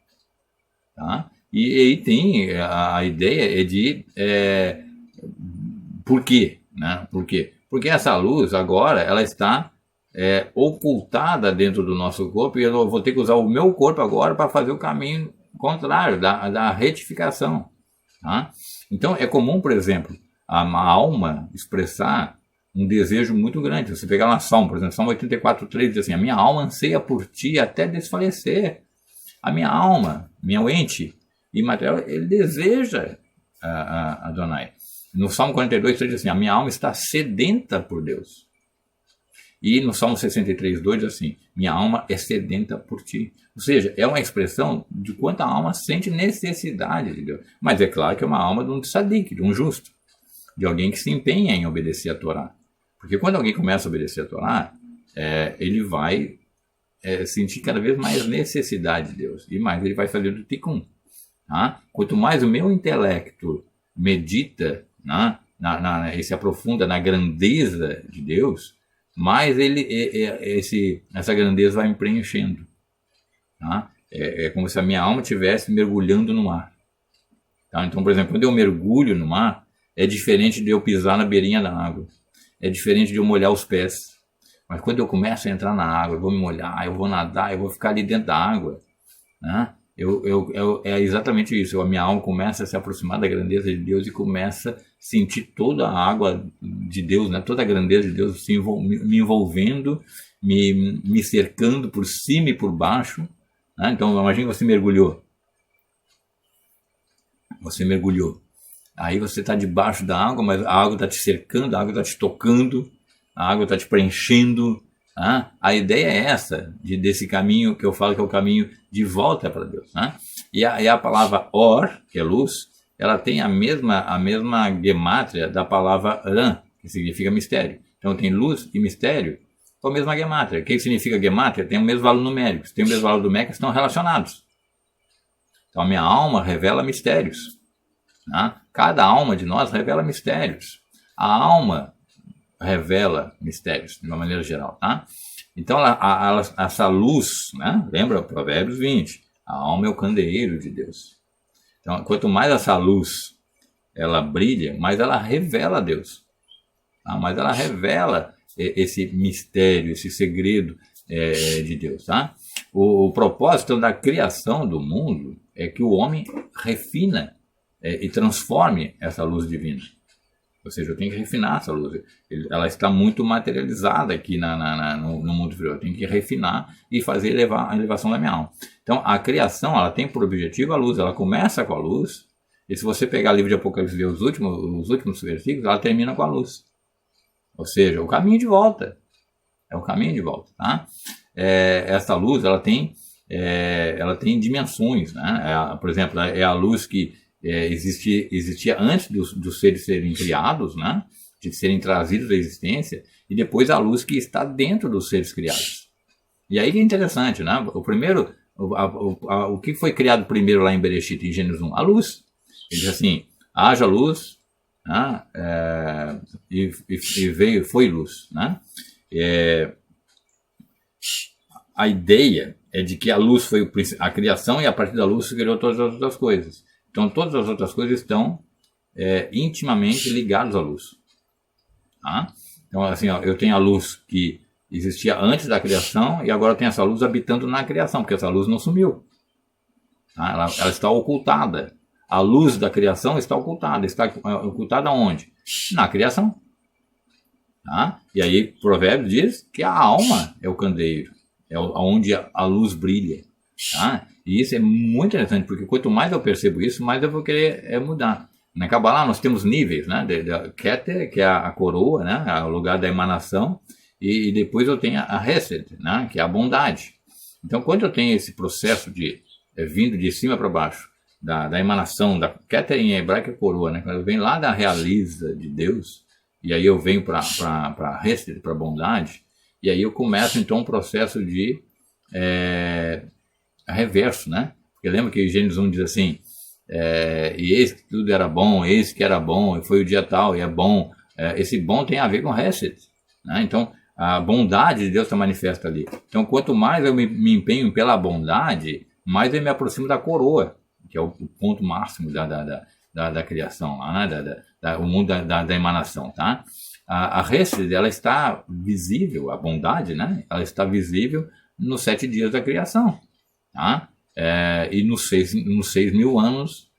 Tá? E aí tem a ideia de... por quê? Né? Por quê? Porque essa luz agora ela está ocultada dentro do nosso corpo e eu vou ter que usar o meu corpo agora para fazer o caminho contrário, da retificação. Tá? Então é comum, por exemplo, a alma expressar um desejo muito grande. Você pegar lá Salmo, por exemplo, Salmo 84:3 diz assim: a minha alma anseia por ti até desfalecer. A minha alma, meu ente imaterial, ele deseja Adonai. No Salmo 42:3 diz assim: a minha alma está sedenta por Deus. E no Salmo 63:2 diz assim: minha alma é sedenta por ti. Ou seja, é uma expressão de quanto a alma sente necessidade de Deus. Mas é claro que é uma alma de um tzadik, de um justo, de alguém que se empenha em obedecer a Torá. Porque quando alguém começa a obedecer a Torá, ele vai sentir cada vez mais necessidade de Deus. E mais ele vai fazer do tikkun. Tá? Quanto mais o meu intelecto medita, né, e se aprofunda na grandeza de Deus, mais essa grandeza vai me preenchendo. Tá? É como se a minha alma estivesse mergulhando no mar. Tá? Então, por exemplo, quando eu mergulho no mar, é diferente de eu pisar na beirinha da água. É diferente de eu molhar os pés. Mas quando eu começo a entrar na água, eu vou me molhar, eu vou nadar, eu vou ficar ali dentro da água. Né? É exatamente isso. A minha alma começa a se aproximar da grandeza de Deus e começa a sentir toda a água de Deus, né? Toda a grandeza de Deus me envolvendo, me cercando por cima e por baixo. Né? Então, imagine que você mergulhou. Você mergulhou. Aí você está debaixo da água, mas a água está te cercando, a água está te tocando, a água está te preenchendo. Tá? A ideia é essa, desse caminho que eu falo que é o caminho de volta para Deus. Né? E a palavra or, que é luz, ela tem a mesma gemátria da palavra ran, que significa mistério. Então tem luz e mistério com a mesma gemátria. O que significa gemátria? Tem o mesmo valor numérico. Se tem o mesmo valor numérico, estão relacionados. Então a minha alma revela mistérios. Tá? Cada alma de nós revela mistérios. A alma revela mistérios, de uma maneira geral. Tá? Então, essa luz, né? Lembra Provérbios 20, a alma é o candeeiro de Deus. Então, quanto mais essa luz ela brilha, mais ela revela Deus. Tá? Mais ela revela esse mistério, esse segredo de Deus. Tá? O propósito da criação do mundo é que o homem refina e transforme essa luz divina. Ou seja, eu tenho que refinar essa luz. Ela está muito materializada aqui no mundo inferior. Eu tenho que refinar e fazer a elevação da minha alma. Então, a criação ela tem por objetivo a luz. Ela começa com a luz. E se você pegar o livro de Apocalipse e ver os últimos versículos, ela termina com a luz. Ou seja, o caminho de volta. É o caminho de volta. Tá? Essa luz ela tem dimensões. Né? Por exemplo, é a luz que existia antes dos seres serem criados, né? De serem trazidos à existência, e depois a luz que está dentro dos seres criados. E aí que é interessante, né? O que foi criado primeiro lá em Bereshit, em Gênesis 1? A luz. Ele diz assim, haja luz, né? E veio, foi luz, né? A ideia é de que a luz foi a criação, e a partir da luz se criou todas as outras coisas. Então todas as outras coisas estão intimamente ligadas à luz. Tá? Então assim, ó, eu tenho a luz que existia antes da criação, e agora eu tenho essa luz habitando na criação, porque essa luz não sumiu. Tá? Ela está ocultada. A luz da criação está ocultada. Está ocultada onde? Na criação. Tá? E aí Provérbios diz que a alma é o candeeiro, é onde a luz brilha. Tá? E isso é muito interessante, porque quanto mais eu percebo isso, mais eu vou querer mudar. Na Kabbalah nós temos níveis, né? Keter, que é a coroa, né? O lugar da emanação, e depois eu tenho a Hesed, né? Que é a bondade. Então quando eu tenho esse processo de vindo de cima para baixo, da emanação, da Keter em hebraico é coroa, né? Quando eu venho lá da realiza de Deus, e aí eu venho para Hesed, para bondade, e aí eu começo então um processo de reverso, né? Porque lembra que Gênesis 1 diz assim, e eis que tudo era bom, eis que era bom, e foi o dia tal, e é bom. Esse bom tem a ver com Hesed, né? Então a bondade de Deus está manifesta ali. Então quanto mais eu me empenho pela bondade, mais eu me aproximo da coroa, que é o ponto máximo da criação, lá, né? O mundo da emanação, tá? A Hesed, ela está visível, a bondade, né? Ela está visível nos 7 dias da criação, tá? E nos 6.000 anos,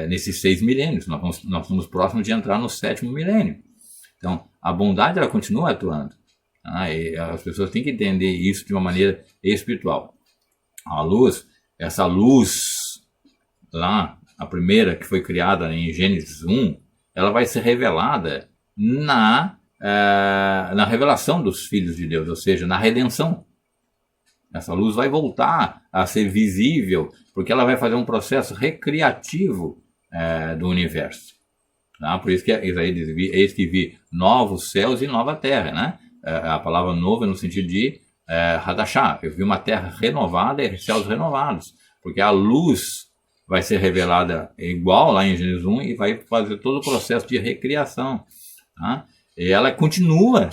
nesses 6 milênios, nós estamos próximos de entrar no 7º milênio. Então, a bondade, ela continua atuando, tá? E as pessoas têm que entender isso de uma maneira espiritual. A luz, essa luz lá, a primeira que foi criada em Gênesis 1, ela vai ser revelada na revelação dos filhos de Deus, ou seja, na redenção. Essa luz vai voltar a ser visível, porque ela vai fazer um processo recriativo do universo. Tá? Por isso que Isaías diz, eis que vi novos céus e nova terra, né? A palavra nova no sentido de Hadashah, eu vi uma terra renovada e céus renovados, porque a luz vai ser revelada igual lá em Gênesis 1 e vai fazer todo o processo de recriação. Tá? E ela continua,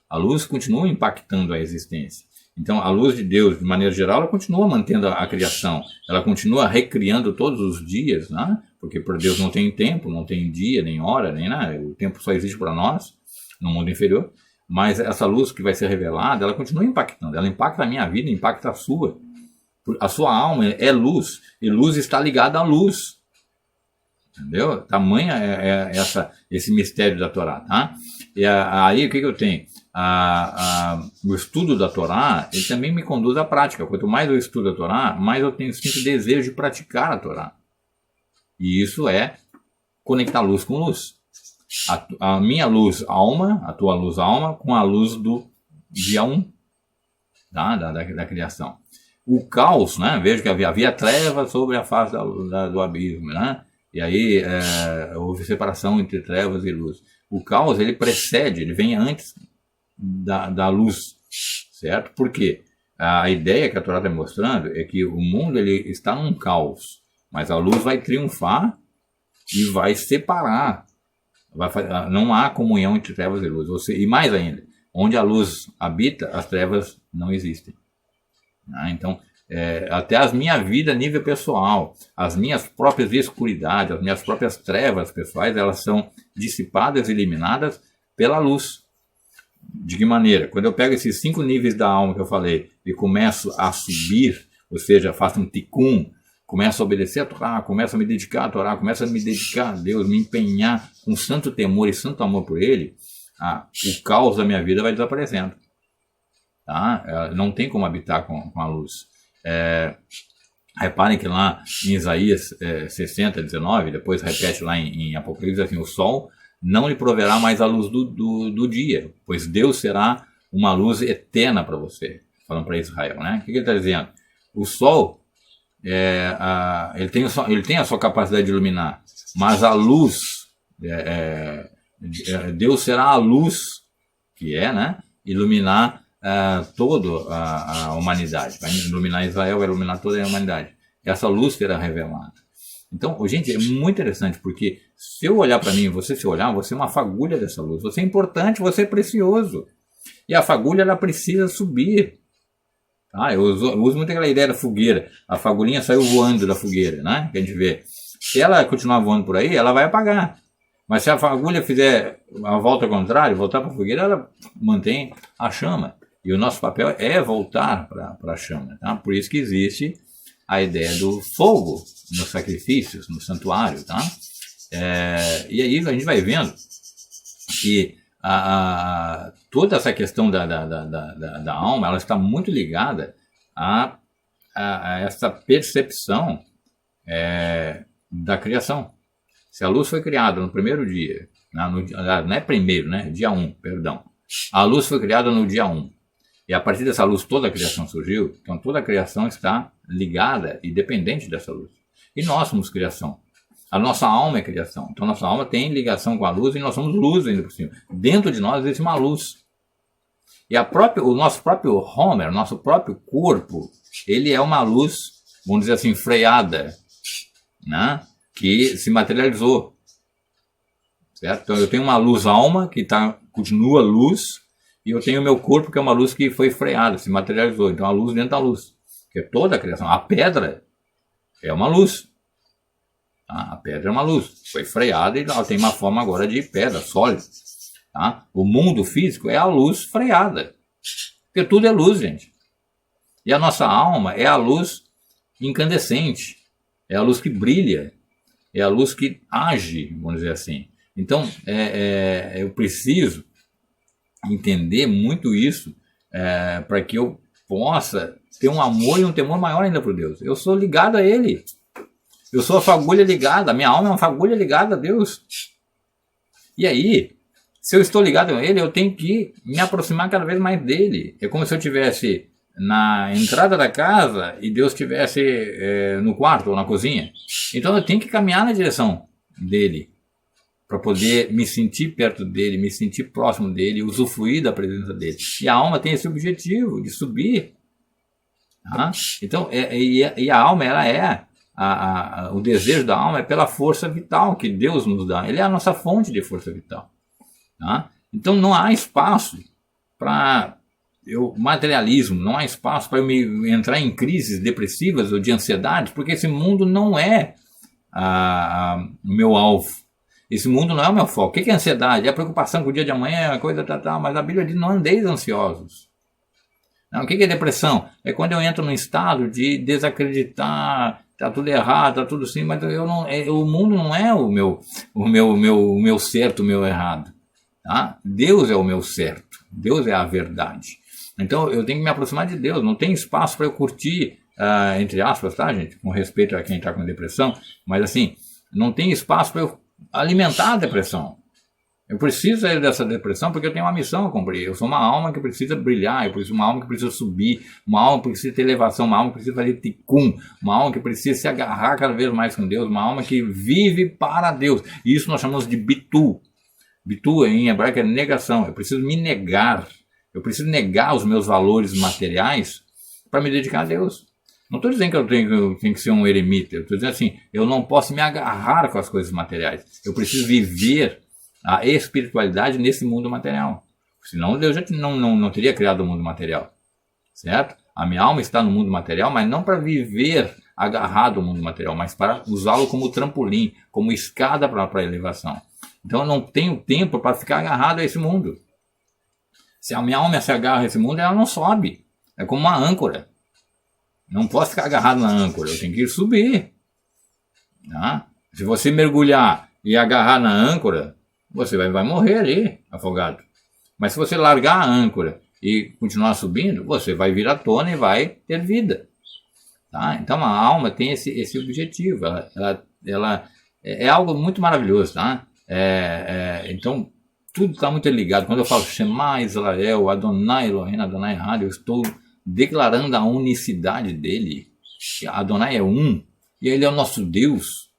a luz continua impactando a existência. Então a luz de Deus, de maneira geral, ela continua mantendo a criação, ela continua recriando todos os dias, né? Porque por Deus não tem tempo, não tem dia, nem hora, nem nada, o tempo só existe para nós, no mundo inferior, mas essa luz que vai ser revelada, ela continua impactando, ela impacta a minha vida, impacta a sua alma é luz, e luz está ligada à luz. Entendeu? Tamanha esse mistério da Torá, tá? E aí o que eu tenho? O estudo da Torá, ele também me conduz à prática. Quanto mais eu estudo a Torá, mais eu sinto desejo de praticar a Torá. E isso é conectar luz com luz. A minha luz alma, a tua luz alma, com a luz do dia 1, tá? da criação. O caos, né? Vejo que havia trevas sobre a face do abismo, né? E aí houve separação entre trevas e luz. O caos, ele precede, ele vem antes da luz, certo? Porque a ideia que a Torá está mostrando é que o mundo ele está num caos, mas a luz vai triunfar e vai separar. Não há comunhão entre trevas e luz. E mais ainda, onde a luz habita, as trevas não existem. Então, até a minha vida a nível pessoal, as minhas próprias escuridades, as minhas próprias trevas pessoais, elas são dissipadas, eliminadas pela luz. De que maneira? Quando eu pego esses 5 níveis da alma que eu falei e começo a subir, ou seja, faço um tikkun, começo a obedecer a Torá, começo a me dedicar a Torá, começo a me dedicar a Deus, me empenhar com santo temor e santo amor por Ele, o caos da minha vida vai desaparecendo. Tá? Não tem como habitar com a luz. Reparem que lá em Isaías 60, 19, depois repete lá em Apocalipse, assim, o sol não lhe proverá mais a luz do dia, pois Deus será uma luz eterna para você, falando para Israel, né? O que ele está dizendo? O sol, ele tem a sua capacidade de iluminar, mas a luz, Deus será a luz que né? Iluminar toda a humanidade, vai iluminar Israel, vai iluminar toda a humanidade. Essa luz será revelada. Então, gente, é muito interessante, porque se eu olhar para mim e você se olhar, você é uma fagulha dessa luz. Você é importante, você é precioso. E a fagulha, ela precisa subir. Tá? Eu uso muito aquela ideia da fogueira. A fagulhinha saiu voando da fogueira, né? Que a gente vê. Se ela continuar voando por aí, ela vai apagar. Mas se a fagulha fizer a volta ao contrário, voltar para a fogueira, ela mantém a chama. E o nosso papel é voltar para a chama. Tá? Por isso que existe a ideia do fogo nos sacrifícios, no santuário. Tá? E aí a gente vai vendo que toda essa questão da alma, ela está muito ligada a essa percepção da criação. Se a luz foi criada no primeiro dia, não é primeiro, né? Dia 1, perdão. A luz foi criada no dia 1. E a partir dessa luz toda a criação surgiu, então toda a criação está ligada e dependente dessa luz. E nós somos criação. A nossa alma é criação. Então nossa alma tem ligação com a luz e nós somos luz ainda por cima. Dentro de nós existe uma luz. E o nosso próprio Homer, nosso próprio corpo, ele é uma luz, vamos dizer assim, freada, né? Que se materializou. Certo? Então eu tenho uma luz alma que continua luz, e eu tenho o meu corpo que é uma luz que foi freada, se materializou. Então a luz dentro da luz, que é toda a criação. A pedra é uma luz. Tá? A pedra é uma luz. Foi freada e ela tem uma forma agora de pedra, sólida. Tá? O mundo físico é a luz freada. Porque tudo é luz, gente. E a nossa alma é a luz incandescente. É a luz que brilha. É a luz que age, vamos dizer assim. Então, eu preciso entender muito isso para que eu possa ter um amor e um temor maior ainda por Deus. Eu sou ligado a Ele. Eu sou a fagulha ligada. A minha alma é uma fagulha ligada a Deus. E aí, se eu estou ligado a Ele, eu tenho que me aproximar cada vez mais dEle. É como se eu estivesse na entrada da casa e Deus estivesse no quarto ou na cozinha. Então eu tenho que caminhar na direção dEle para poder me sentir perto dEle, me sentir próximo dEle, usufruir da presença dEle. E a alma tem esse objetivo de subir. Tá? Então, e a alma, ela o desejo da alma é pela força vital que Deus nos dá. Ele é a nossa fonte de força vital. Tá? Então não há espaço para materialismo, não há espaço para eu me entrar em crises depressivas ou de ansiedade, porque esse mundo não é o meu alvo. Esse mundo não é o meu foco. O que é ansiedade? É a preocupação com o dia de amanhã, a coisa tal, mas a Bíblia diz: não andeis ansiosos. Não, o que é depressão? É quando eu entro num estado de desacreditar, está tudo errado, está tudo assim, mas o mundo não é o meu certo, o meu errado. Tá? Deus é o meu certo, Deus é a verdade. Então eu tenho que me aproximar de Deus, não tem espaço para eu curtir, entre aspas, tá, gente? Com respeito a quem está com depressão, mas assim, não tem espaço para eu alimentar a depressão. Eu preciso sair dessa depressão porque eu tenho uma missão a cumprir. Eu sou uma alma que precisa brilhar, eu preciso uma alma que precisa subir, uma alma que precisa ter elevação, uma alma que precisa fazer tikkun, uma alma que precisa se agarrar cada vez mais com Deus, uma alma que vive para Deus. E isso nós chamamos de bitu. Bitu em hebraico é negação. Eu preciso me negar. Eu preciso negar os meus valores materiais para me dedicar a Deus. Não estou dizendo que eu tenho que ser um eremita. Eu estou dizendo assim, eu não posso me agarrar com as coisas materiais. Eu preciso viver a espiritualidade nesse mundo material. Senão Deus já não teria criado o mundo material. Certo? A minha alma está no mundo material, mas não para viver agarrado ao mundo material, mas para usá-lo como trampolim, como escada para a elevação. Então eu não tenho tempo para ficar agarrado a esse mundo. Se a minha alma se agarra a esse mundo, ela não sobe. É como uma âncora. Não posso ficar agarrado na âncora, eu tenho que subir. Tá? Se você mergulhar e agarrar na âncora, você vai morrer ali, afogado. Mas se você largar a âncora e continuar subindo, você vai vir à tona e vai ter vida. Tá? Então a alma tem esse objetivo. Ela é algo muito maravilhoso. Tá? Então tudo está muito ligado. Quando eu falo Shema Israel, Adonai Elohim, Adonai Echad, eu estou declarando a unicidade dele. Adonai é um, e ele é o nosso Deus.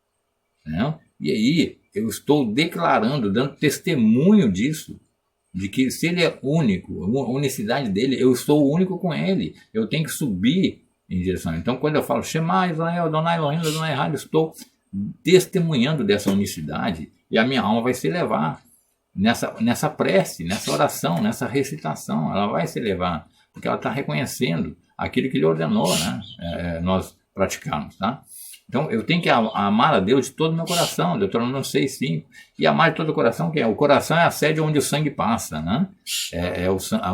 Né? E aí eu estou declarando, dando testemunho disso, de que se ele é único, a unicidade dele, eu estou único com ele. Eu tenho que subir em direção. Então quando eu falo Shema Israel, Adonai Elohim, Adonai Echad, eu estou testemunhando dessa unicidade, e a minha alma vai se elevar nessa prece, nessa oração, nessa recitação. Ela vai se elevar, porque ela está reconhecendo aquilo que ele ordenou, né? Nós praticarmos, tá? Então eu tenho que amar a Deus de todo o meu coração, Deuteronômio 6,5. E amar de todo o coração, que é? O coração é a sede onde o sangue passa, né?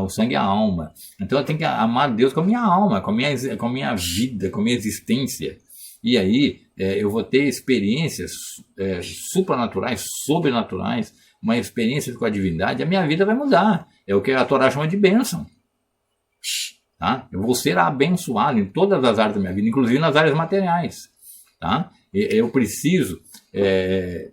O sangue é a alma. Então eu tenho que amar a Deus com a minha alma, com a minha vida, com a minha existência. E aí eu vou ter experiências supranaturais, sobrenaturais, uma experiência com a divindade, a minha vida vai mudar. É o que a Torá chama de bênção. Tá? Eu vou ser abençoado em todas as áreas da minha vida, inclusive nas áreas materiais. Tá? Eu preciso ter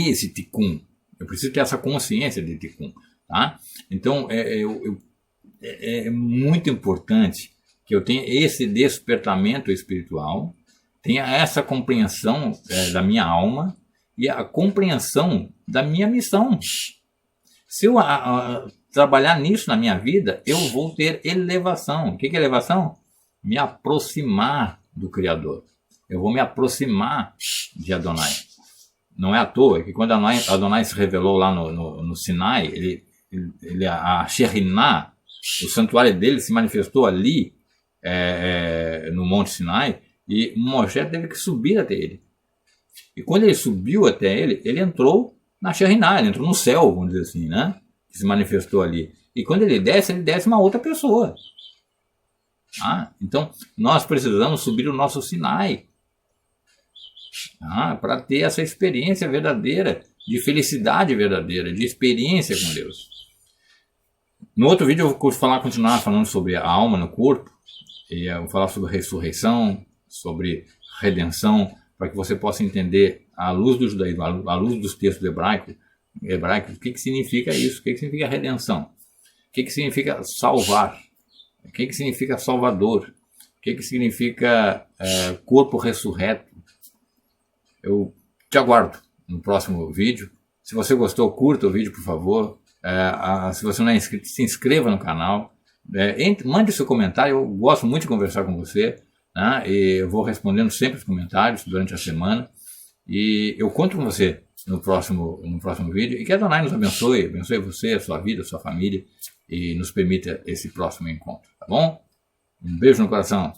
esse tikkun, eu preciso ter essa consciência de tikkun. Tá? Então é muito importante que eu tenha esse despertamento espiritual, tenha essa compreensão da minha alma e a compreensão da minha missão. Se eu trabalhar nisso na minha vida, eu vou ter elevação. O que é elevação? Me aproximar do Criador. Eu vou me aproximar de Adonai. Não é à toa que quando Adonai se revelou lá no Sinai, a Shekhinah, o santuário dele se manifestou ali, no Monte Sinai, e Moshe teve que subir até ele. E quando ele subiu até ele, ele entrou na Shekhinah, ele entrou no céu, vamos dizer assim, né? Que se manifestou ali. E quando ele desce uma outra pessoa. Então, nós precisamos subir o nosso Sinai para ter essa experiência verdadeira, de felicidade verdadeira, de experiência com Deus. No outro vídeo eu vou continuar falando sobre a alma no corpo, e eu vou falar sobre ressurreição, sobre redenção, para que você possa entender, à luz do judaísmo, à luz dos textos hebraicos, o que significa isso, o que significa redenção, o que significa salvar, o que significa salvador, o que significa corpo ressurreto. Eu te aguardo no próximo vídeo. Se você gostou, curta o vídeo, por favor. Se você não é inscrito, se inscreva no canal. Mande seu comentário, eu gosto muito de conversar com você, né? E eu vou respondendo sempre os comentários durante a semana. E eu conto com você no próximo vídeo. E que Adonai nos abençoe você, a sua vida, a sua família, e nos permita esse próximo encontro, tá bom? Um beijo no coração.